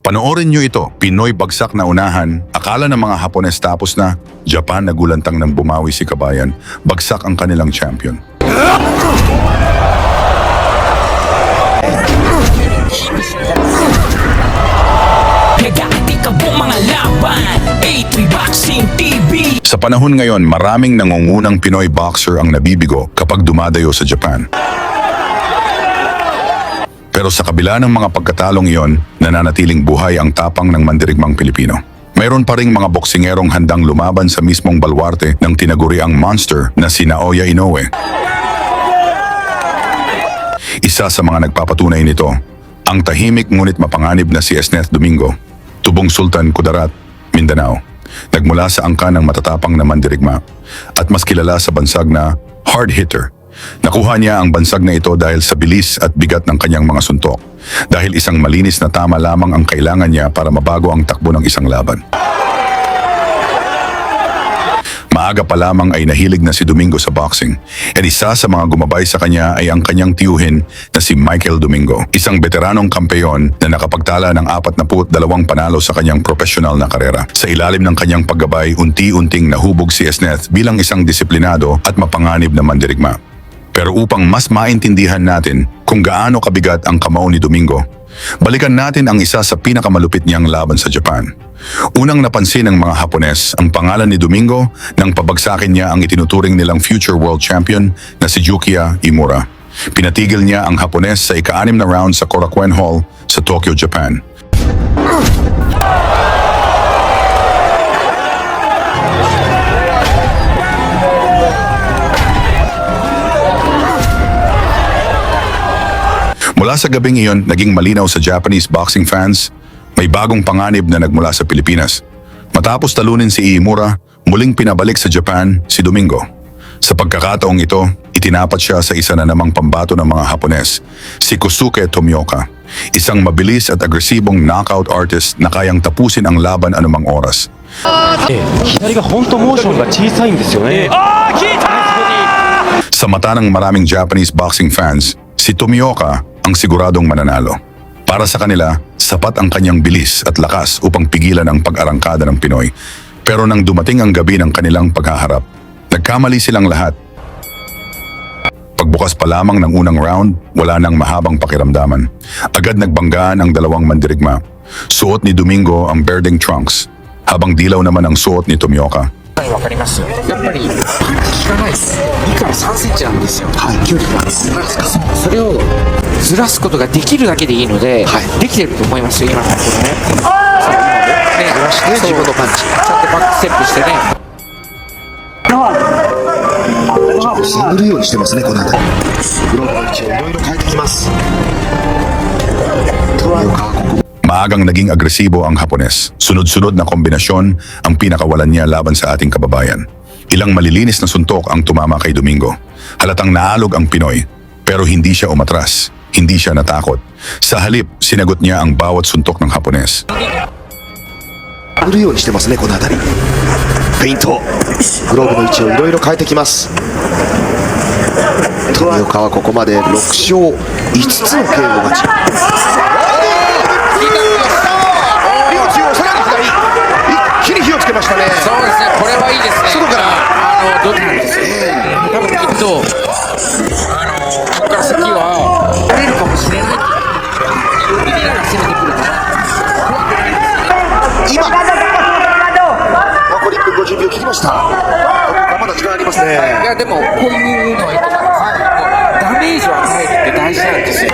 Panoorin nyo ito, Pinoy bagsak na unahan, akala ng mga Hapones tapos na, Japan nagulantang ng bumawi si Kabayan, bagsak ang kanilang champion. Nag-aati ka po mga laban, A3 Boxing TV. Sa panahon ngayon, maraming nangungunang Pinoy boxer ang nabibigo kapag dumadayo sa Japan. Pero sa kabila ng mga pagkatalong iyon, nananatiling buhay ang tapang ng mandirigmang Pilipino. Mayroon pa ring mga boksingerong handang lumaban sa mismong balwarte ng tinaguriang monster na si Naoya Inoue. Isa sa mga nagpapatunay nito, ang tahimik ngunit mapanganib na si Esneth Domingo, tubong Sultan Kudarat, Mindanao. Nagmula sa angka ng matatapang na mandirigma at mas kilala sa bansag na hard hitter. Nakuha niya ang bansag na ito dahil sa bilis at bigat ng kanyang mga suntok. Dahil isang malinis na tama lamang ang kailangan niya para mabago ang takbo ng isang laban. Maaga pa lamang ay nahilig na si Domingo sa boxing. At isa sa mga gumabay sa kanya ay ang kanyang tiyuhin na si Michael Domingo. Isang veteranong kampeyon na nakapagtala ng 42 panalo sa kanyang profesional na karera. Sa ilalim ng kanyang paggabay, unti-unting nahubog si Esneth bilang isang disiplinado at mapanganib na mandirigma. Pero upang mas maintindihan natin kung gaano kabigat ang kamao ni Domingo, balikan natin ang isa sa pinakamalupit niyang laban sa Japan. Unang napansin ng mga Hapones ang pangalan ni Domingo nang pabagsakin niya ang itinuturing nilang future world champion na si Yukiya Imura. Pinatigil niya ang Hapones sa ika-6 na round sa Korakuen Hall sa Tokyo, Japan. Mula sa gabing iyon, naging malinaw sa Japanese boxing fans, may bagong panganib na nagmula sa Pilipinas. Matapos talunin si Imura, muling pinabalik sa Japan si Domingo. Sa pagkakataong ito, itinapat siya sa isa na namang pambato ng mga Hapones, si Kosuke Tomioka, isang mabilis at agresibong knockout artist na kayang tapusin ang laban anumang oras. 左が本当モーションが小さいんですよね。 Sa mata ng maraming Japanese boxing fans, si Tomioka ang siguradong mananalo. Para sa kanila, sapat ang kanyang bilis at lakas upang pigilan ang pag-arangkada ng Pinoy. Pero nang dumating ang gabi ng kanilang paghaharap, nagkamali silang lahat. Pagbukas pa lamang ng unang round, wala nang mahabang pakiramdaman. Agad nagbanggaan ang dalawang mandirigma. Suot ni Domingo ang berdeng trunks, habang dilaw naman ang suot ni Tomioka. わかります。やっぱり効かないです。いくら3センチなんですよ。はい、距離が。それをずらすことができるだけでいいので、できてると思いますよ。今のところね。ね、ずらして自分のパンチ。ちゃんとバックステップしてね。探るようにしてますね、この辺り。グローブの位置をいろいろ変えてきます。富岡はここ。 Maagang naging agresibo ang Hapones. Sunod-sunod na kombinasyon ang pinakawalan niya laban sa ating kababayan. Ilang malilinis na suntok ang tumama kay Domingo. Halatang naalog ang Pinoy, pero hindi siya umatras. Hindi siya natakot. Sa halip, sinagot niya ang bawat suntok ng Hapones. 探るようにしてますね、この辺り。フェイント。グローブの位置をいろいろ変えてきます。富岡はここまで6勝5つの KO 勝ち。両中央さらに左。一気に火をつけましたね。そうですね。これはいいですね。外からどっちなんですよ。多分きっとここから先は取れるかもしれない。みんなが攻めてくるから。今残り1分50秒切りました。まだ時間ありますね。いやでもこういうのはいいと思います。ダメージを与えるって大事なんですよ。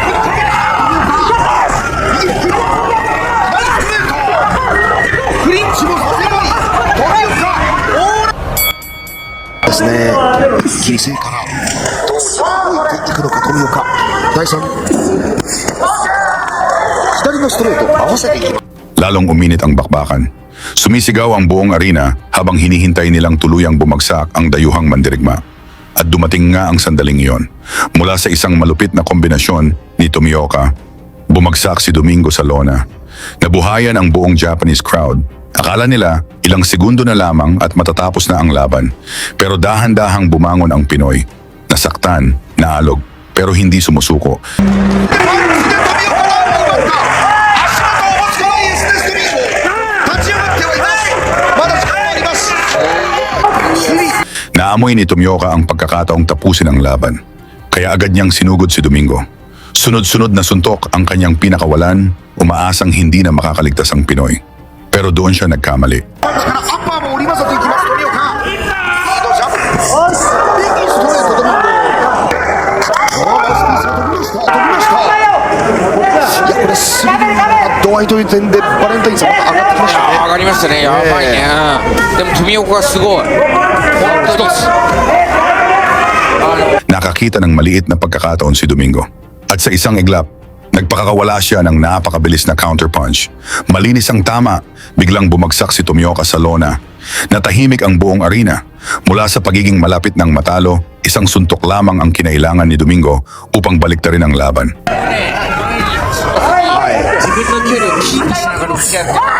クリンチもさせない。ですね。犠牲からどう置いていくのか富岡。第3。左のストレート合わせていきます。 Lalong uminit ang bakbakan. Sumisigaw ang buong arena habang hinihintay nilang tuluyang bumagsak ang dayuhang mandirigma. At dumating nga ang sandaling iyon. Mula sa isang malupit na kombinasyon ni Tomioka, bumagsak si Domingo sa lona. Nabuhayan ang buong Japanese crowd. Akala nila ilang segundo na lamang at matatapos na ang laban. Pero dahan-dahang bumangon ang Pinoy. Nasaktan, naalog, pero hindi sumusuko. 足元を持つこのインス Naamoy ni Tomioka ang pagkakataong tapusin ang laban. Kaya agad niyang sinugod si Domingo. Sunod-sunod na suntok ang kanyang pinakawalan, umaasang hindi na makakaligtas ang Pinoy. Pero doon siya nagkamali. 力アッパーも降りますといきます富岡いいドジャンプ右ストレートドミンゴ飛びましたいやこれスリルが度合いという点でバレンタインさんまた上がってきましたね上がりましたね。やばいね。でも富岡がすごい。本当です。 Nakakita ng maliit na pagkakataon si Domingo. At sa isang iglap, nagpakakawala siya ng napakabilis na counterpunch. Malinis ang tama, biglang bumagsak si Tomioka sa lona. Natahimik ang buong arena. Mula sa pagiging malapit ng matalo, isang suntok lamang ang kinailangan ni Domingo upang baliktarin ang laban. 自分の距離をキープしながら打ち合って。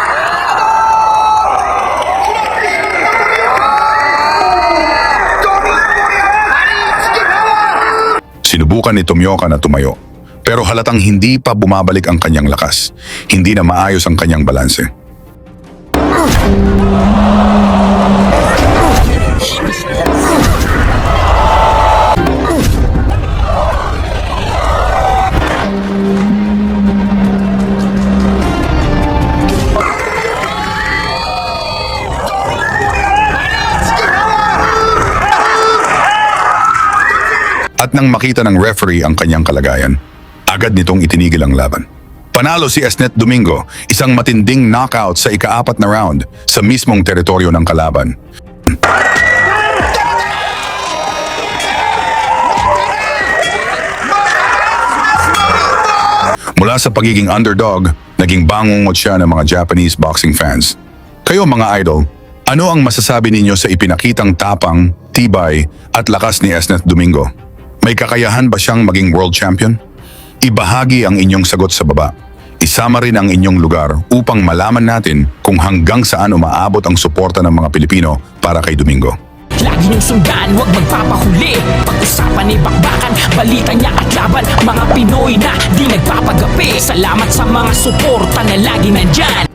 Sinubukan ni Tomioka na tumayo. Pero halatang hindi pa bumabalik ang kanyang lakas. Hindi na maayos ang kanyang balanse. At nang makita ng referee ang kanyang kalagayan, agad nitong itinigil ang laban. Panalo si Esnet Domingo, isang matinding knockout sa ika-4 na round sa mismong teritoryo ng kalaban. Mula sa pagiging underdog, naging bangungot siya ng mga Japanese boxing fans. Kayo mga idol, ano ang masasabi ninyo sa ipinakitang tapang, tibay at lakas ni Esnet Domingo? May kakayahan ba siyang maging world champion? Ibahagi ang inyong sagot sa baba. Isama rin ang inyong lugar upang malaman natin kung hanggang saan umaabot ang suporta ng mga Pilipino para kay Domingo. Lagi niyong sundan, huwag magpapahuli. Pag-usapan ni bakbakan, balita niya at laban. Mga Pinoy na di nagpapagapi. Salamat sa mga suporta na lagi nandyan.